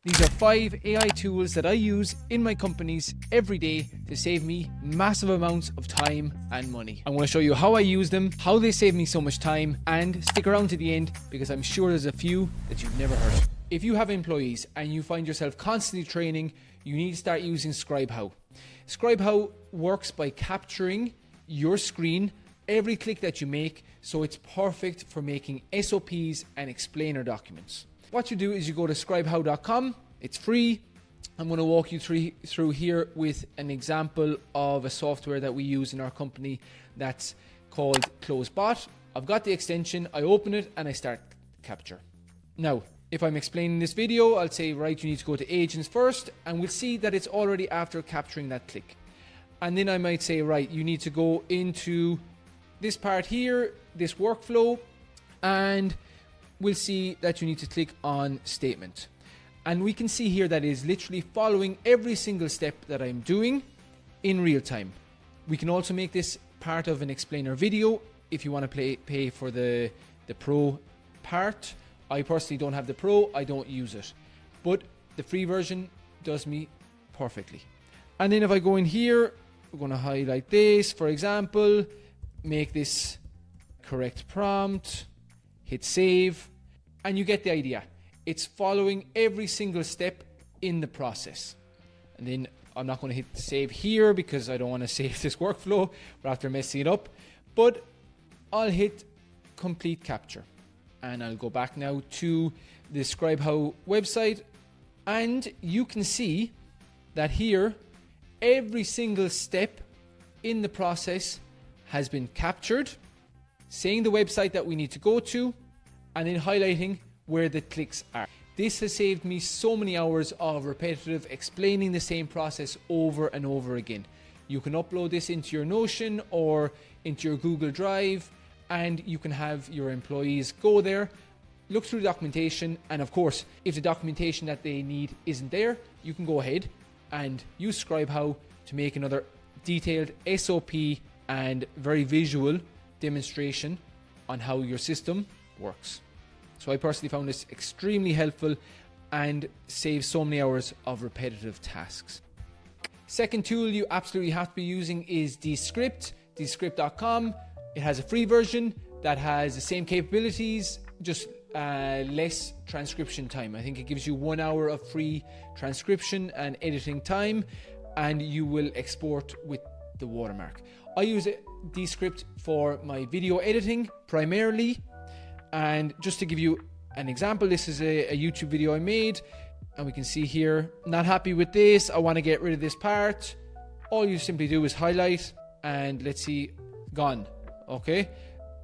These are 5 AI tools that I use in my companies every day to save me massive amounts of time and money. I'm going to show you how I use them, how they save me so much time, and stick around to the end because I'm sure there's a few that you've never heard of. If you have employees and you find yourself constantly training, you need to start using Scribe. Scribe works by capturing your screen, every click that you make, so it's perfect for making SOPs and explainer documents. What you do is you go to scribehow.com. It's free. I'm going to walk you through here with an example of a software that we use in our company that's called CloseBot. I've got the extension, I open it and I start capture. Now, if I'm explaining this video, I'll say, right, you need to go to agents first, and we'll see that it's already after capturing that click. And then I might say, right, you need to go into this part here, this workflow, and we'll see that you need to click on statement. And we can see here that it is literally following every single step that I'm doing in real time. We can also make this part of an explainer video if you want to pay for the pro part. I personally don't have the pro, I don't use it. But the free version does me perfectly. And then if I go in here, we're going to highlight this, for example, make this correct prompt, hit save, and you get the idea. It's following every single step in the process. And then I'm not going to hit save here because I don't want to save this workflow after messing it up, but I'll hit complete capture. And I'll go back now to the Scribe website, and you can see that here every single step in the process has been captured, saying the website that we need to go to, and then highlighting where the clicks are. This has saved me so many hours of repetitive explaining the same process over and over again. You can upload this into your Notion or into your Google Drive, and you can have your employees go there, look through the documentation, and of course, if the documentation that they need isn't there, you can go ahead and use Scribe to make another detailed SOP and very visual demonstration on how your system works. So I personally found this extremely helpful and saves so many hours of repetitive tasks. Second tool you absolutely have to be using is Descript, descript.com. It has a free version that has the same capabilities, just less transcription time. I think it gives you 1 hour of free transcription and editing time, and you will export with the watermark. I use Descript for my video editing primarily, and just to give you an example, this is a YouTube video I made, and we can see here, not happy with this, I want to get rid of this part. All you simply do is highlight, and let's see, gone. Okay,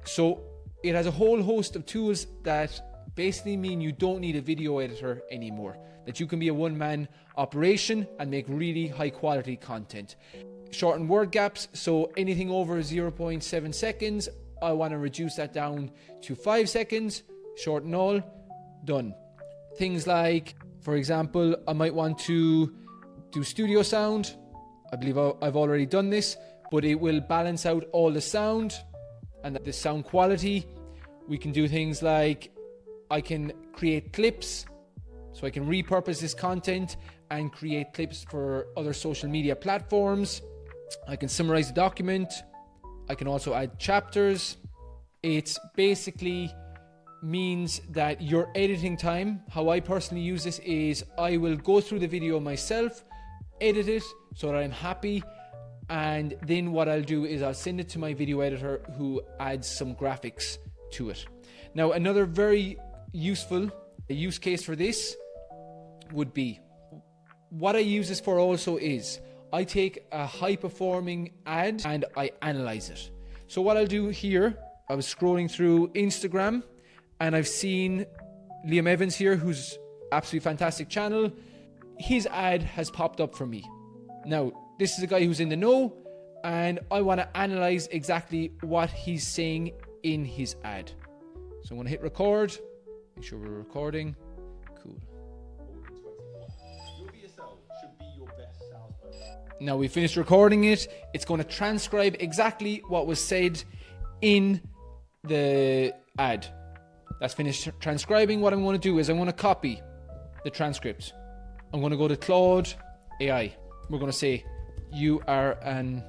so it has a whole host of tools that basically mean you don't need a video editor anymore, that you can be a one-man operation and make really high quality content. Shorten word gaps, so anything over 0.7 seconds, I want to reduce that down to 5 seconds, shorten all, done. Things like, for example, I might want to do studio sound. I believe I've already done this, but it will balance out all the sound and the sound quality. We can do things like, I can create clips, so I can repurpose this content and create clips for other social media platforms. I can summarize the document. I can also add chapters. It basically means that your editing time, how I personally use this is I will go through the video myself, edit it so that I'm happy, and then what I'll do is I'll send it to my video editor who adds some graphics to it. Now, another very useful use case for this would be, what I use this for also is, I take a high performing ad and I analyze it. So what I'll do here, I was scrolling through Instagram and I've seen Liam Evans here, who's absolutely fantastic channel. His ad has popped up for me. Now, this is a guy who's in the know, and I want to analyze exactly what he's saying in his ad. So I'm going to hit record, make sure we're recording. Cool. Now we finished recording it. It's going to transcribe exactly what was said in the ad. That's finished transcribing. What I'm going to do is I'm going to copy the transcript. I'm going to go to Claude AI. We're going to say, you are an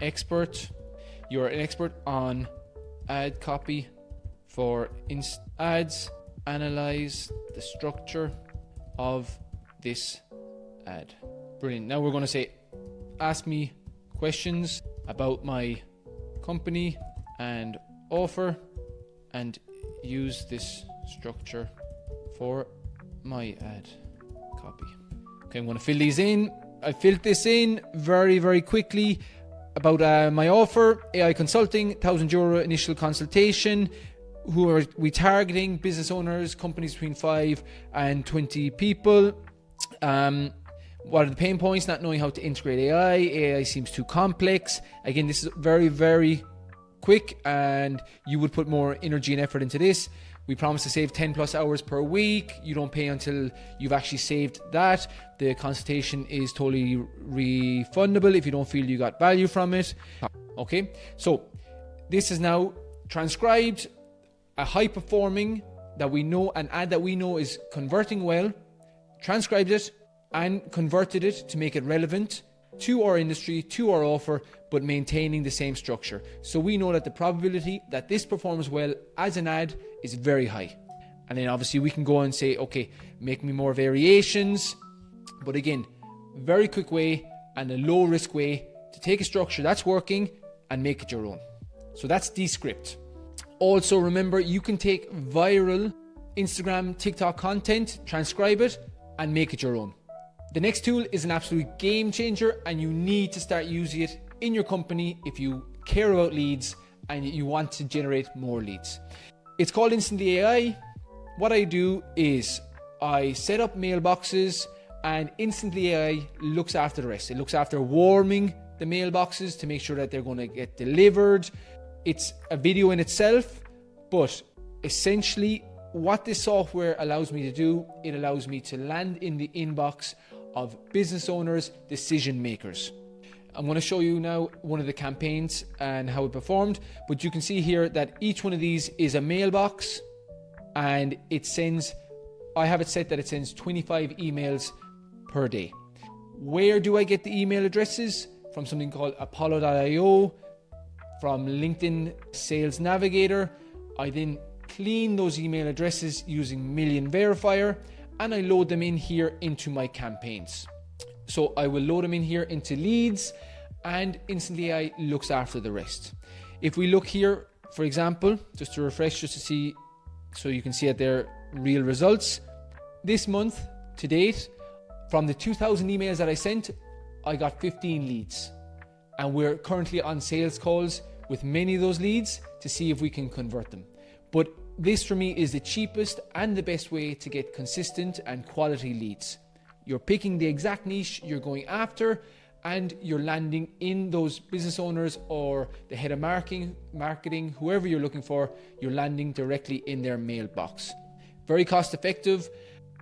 expert. You are an expert on ad copy for ads. Analyze the structure of this ad. Brilliant. Now we're going to say, ask me questions about my company and offer, and use this structure for my ad copy. Okay, I'm going to fill these in. I filled this in very, very quickly about my offer, AI consulting, €1,000 initial consultation. Who are we targeting? Business owners, companies between 5 and 20 people. What are the pain points? Not knowing how to integrate AI. AI seems too complex. Again, this is very, very quick, and you would put more energy and effort into this. We promise to save 10 plus hours per week. You don't pay until you've actually saved that. The consultation is totally refundable if you don't feel you got value from it. Okay, so this is now transcribed a high performing that we know, an ad that we know is converting well, transcribed it and converted it to make it relevant to our industry, to our offer, but maintaining the same structure. So we know that the probability that this performs well as an ad is very high. And then obviously we can go and say, okay, make me more variations. But again, very quick way and a low risk way to take a structure that's working and make it your own. So that's Descript. Also remember, you can take viral Instagram, TikTok content, transcribe it and make it your own. The next tool is an absolute game changer, and you need to start using it in your company if you care about leads and you want to generate more leads. It's called Instantly AI. What I do is I set up mailboxes, and Instantly AI looks after the rest. It looks after warming the mailboxes to make sure that they're going to get delivered. It's a video in itself, but essentially what this software allows me to do, it allows me to land in the inbox of business owners, decision makers. I'm going to show you now one of the campaigns and how it performed, but you can see here that each one of these is a mailbox, and it sends, I have it set that it sends 25 emails per day. Where do I get the email addresses? From something called Apollo.io, from LinkedIn Sales Navigator. I then clean those email addresses using Million Verifier, and I load them in here into my campaigns. So I will load them in here into leads, and Instantly AI looks after the rest. If we look here, for example, just to refresh, just to see, so you can see at their real results. This month to date, from the 2,000 emails that I sent, I got 15 leads. And we're currently on sales calls with many of those leads to see if we can convert them. But this for me is the cheapest and the best way to get consistent and quality leads. You're picking the exact niche you're going after, and you're landing in those business owners or the head of marketing, whoever you're looking for, you're landing directly in their mailbox. Very cost effective.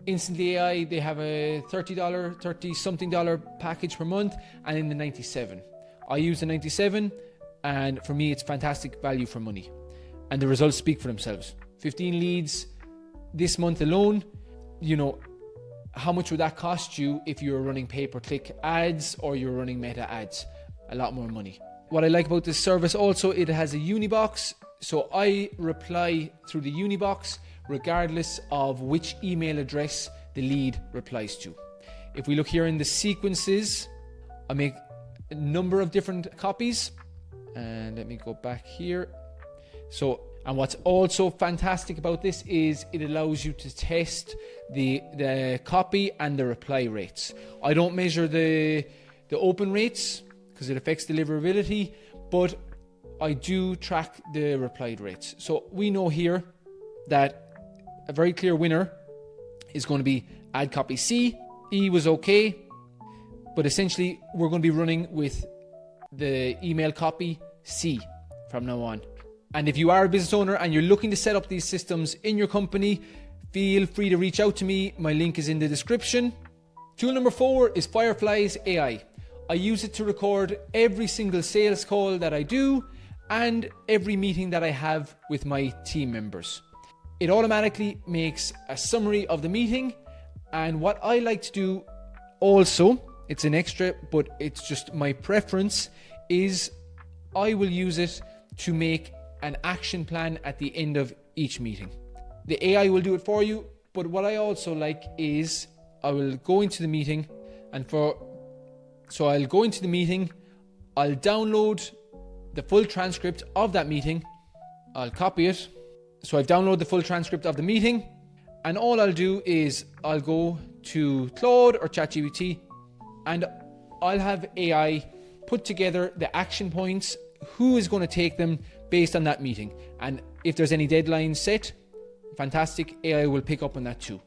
Instantly AI, they have a $30 something package per month, and in the 97. I use the 97, and for me it's fantastic value for money, and the results speak for themselves. 15 leads this month alone. You know, how much would that cost you if you're running pay-per-click ads or you're running meta ads? A lot more money. What I like about this service also, it has a Unibox, so I reply through the Unibox regardless of which email address the lead replies to. If we look here in the sequences, I make a number of different copies, and let me go back here. So, and what's also fantastic about this is it allows you to test the copy and the reply rates. I don't measure the open rates because it affects deliverability, but I do track the reply rates. So we know here that a very clear winner is going to be ad copy C. E was okay, but essentially we're going to be running with the email copy C from now on. And if you are a business owner and you're looking to set up these systems in your company, feel free to reach out to me. My link is in the description. Tool number 4 is Fireflies AI. I use it to record every single sales call that I do and every meeting that I have with my team members. It automatically makes a summary of the meeting And what I like to do also, it's an extra, but it's just my preference, is I will use it to make an action plan at the end of each meeting. The AI will do it for you, but what I also like is I will go into the meeting I'll go into the meeting, I'll download the full transcript of that meeting, I'll copy it. So I've downloaded the full transcript of the meeting, and all I'll do is I'll go to Claude or ChatGPT and I'll have AI put together the action points, who is going to take them based on that meeting. And if there's any deadlines set, fantastic, AI will pick up on that too.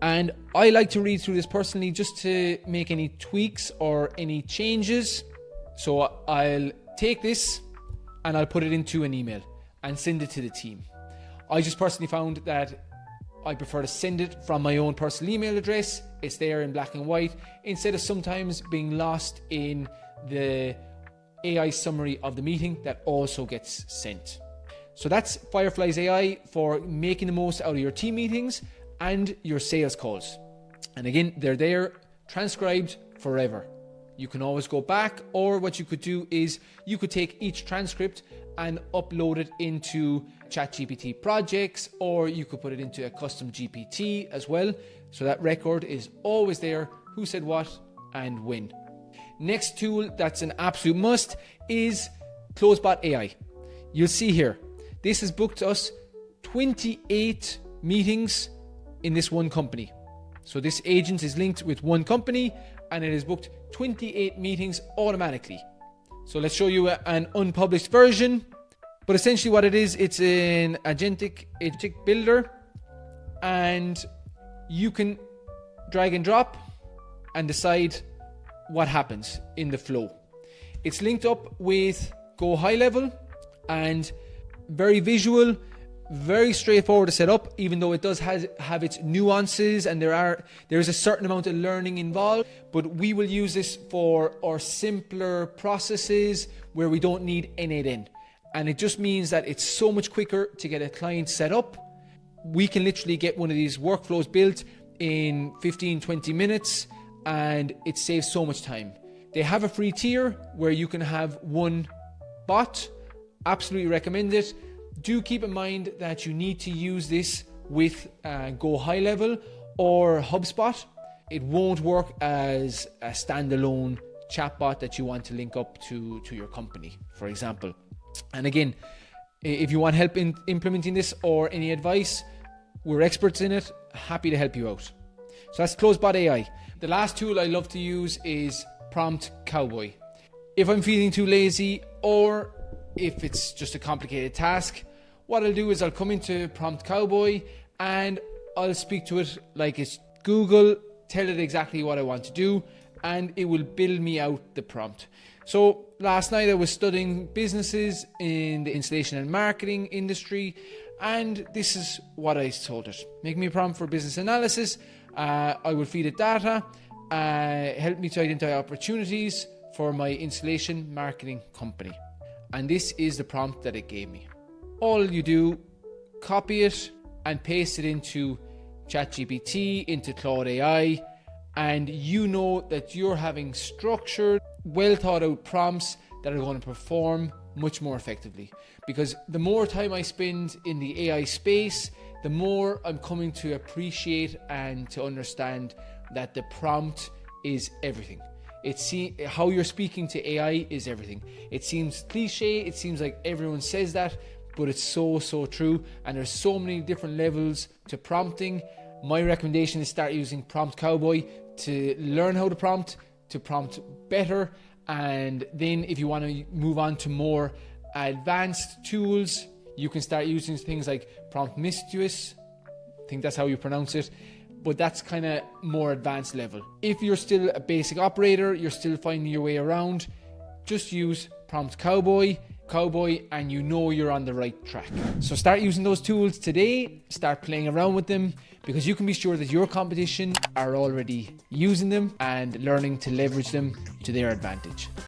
And I like to read through this personally just to make any tweaks or any changes. So I'll take this and I'll put it into an email and send it to the team. I just personally found that I prefer to send it from my own personal email address. It's there in black and white, instead of sometimes being lost in the AI summary of the meeting that also gets sent. So that's Fireflies AI for making the most out of your team meetings and your sales calls. And again, they're there transcribed forever. You can always go back, or what you could do is you could take each transcript and upload it into ChatGPT projects, or you could put it into a custom GPT as well. So that record is always there, who said what and when. Next tool that's an absolute must is CloseBot AI. You'll see here, this has booked us 28 meetings in this one company. So this agent is linked with one company and it has booked 28 meetings automatically. So let's show you an unpublished version. But essentially what it is, it's an agentic builder, and you can drag and drop and decide what happens in the flow. It's linked up with Go High Level and very visual, very straightforward to set up, even though it does have its nuances and there is a certain amount of learning involved. But we will use this for our simpler processes where we don't need N8N. And it just means that it's so much quicker to get a client set up. We can literally get one of these workflows built in 15-20 minutes, and it saves so much time. They have a free tier where you can have one bot. Absolutely recommend it. Do keep in mind that you need to use this with Go High Level or HubSpot. It won't work as a standalone chatbot that you want to link up to your company, for example. And again, if you want help in implementing this or any advice, we're experts in it. Happy to help you out. So that's CloseBot AI. The last tool I love to use is Prompt Cowboy. If I'm feeling too lazy, or if it's just a complicated task, what I'll do is I'll come into Prompt Cowboy and I'll speak to it like it's Google, tell it exactly what I want to do, and it will build me out the prompt. So last night I was studying businesses in the installation and marketing industry, and this is what I told it. Make me a prompt for business analysis. I will feed it data, help me to identify opportunities for my installation marketing company. And this is the prompt that it gave me. All you do, copy it and paste it into ChatGPT, into Claude AI, and you know that you're having structured, well thought out prompts that are going to perform much more effectively. Because the more time I spend in the AI space, the more I'm coming to appreciate and to understand that the prompt is everything. How you're speaking to AI is everything. It seems cliche, it seems like everyone says that, but it's so true. And there's so many different levels to prompting. My recommendation is start using Prompt Cowboy to learn how to prompt better. And then if you want to move on to more advanced tools, you can start using things like Prompt Mistress. I think that's how you pronounce it. But that's kind of more advanced level. If you're still a basic operator, you're still finding your way around, just use Prompt Cowboy, and you know you're on the right track. So start using those tools today, start playing around with them, because you can be sure that your competition are already using them and learning to leverage them to their advantage.